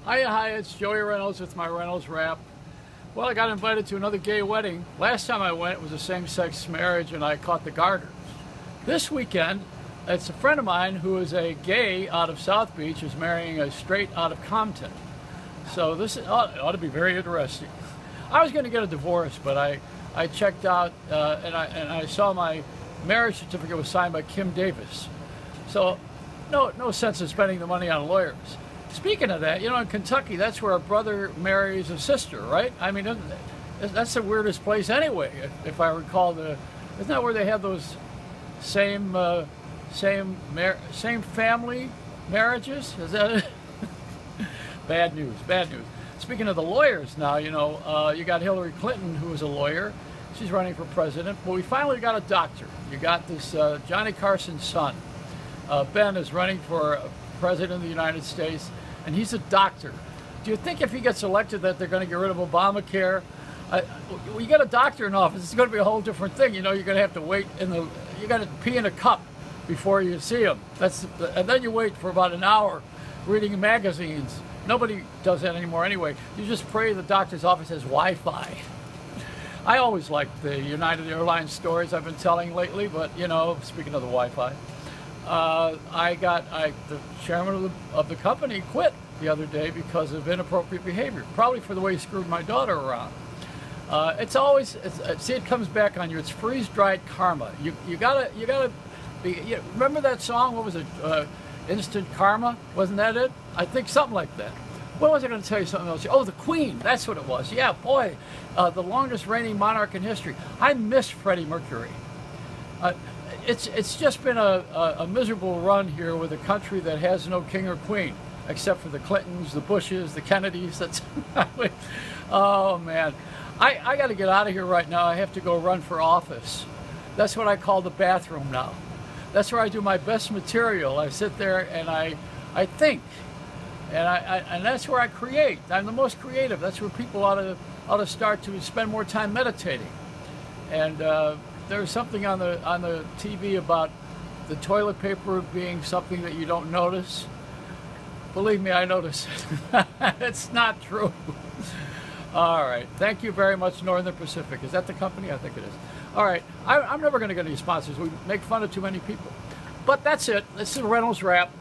Hi, it's Joey Reynolds with my Reynolds Rap. Well, I got invited to another gay wedding. Last time I went, it was a same-sex marriage, and I caught the garter. This weekend, it's a friend of mine who is a gay out of South Beach is marrying a straight out of Compton. So this ought to be very interesting. I was going to get a divorce, but I checked out and I saw my marriage certificate was signed by Kim Davis. So no sense in spending the money on lawyers. Speaking of that, in Kentucky, that's where a brother marries a sister, right? I mean, that's the weirdest place anyway, if I recall. Isn't that where they have those same family marriages? Is that it? Bad news, bad news. Speaking of the lawyers now, you got Hillary Clinton, who is a lawyer. She's running for president. But we finally got a doctor. You got this Johnny Carson's son. Ben is running for president of the United States, and he's a doctor. Do you think if he gets elected that they're going to get rid of Obamacare? When you get a doctor in office, it's going to be a whole different thing. You're going to have to wait you got to pee in a cup before you see him. And then you wait for about an hour reading magazines. Nobody does that anymore anyway. You just pray the doctor's office has Wi-Fi. I always liked the United Airlines stories I've been telling lately, but speaking of the Wi-Fi, the chairman of the company quit the other day because of inappropriate behavior, probably for the way he screwed my daughter around. It comes back on you. It's freeze-dried karma. You gotta be. Remember that song? What was it? Instant Karma? Wasn't that it? I think something like that. What was I going to tell you? Something else? Oh, the Queen. That's what it was. Yeah, boy, the longest reigning monarch in history. I miss Freddie Mercury. It's just been a miserable run here with a country that has no king or queen, except for the Clintons, the Bushes, the Kennedys. Oh man, I got to get out of here right now. I have to go run for office. That's what I call the bathroom now. That's where I do my best material. I sit there and I think, and that's where I create. I'm the most creative. That's where people ought to start to spend more time meditating. And there's something on the TV about the toilet paper being something that you don't notice. Believe me, I notice it. It's not true. All right. Thank you very much, Northern Pacific. Is that the company? I think it is. All right. I'm never going to get any sponsors. We make fun of too many people. But that's it. This is Reynolds Rap.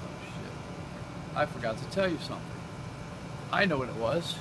Oh, shit. I forgot to tell you something. I know what it was.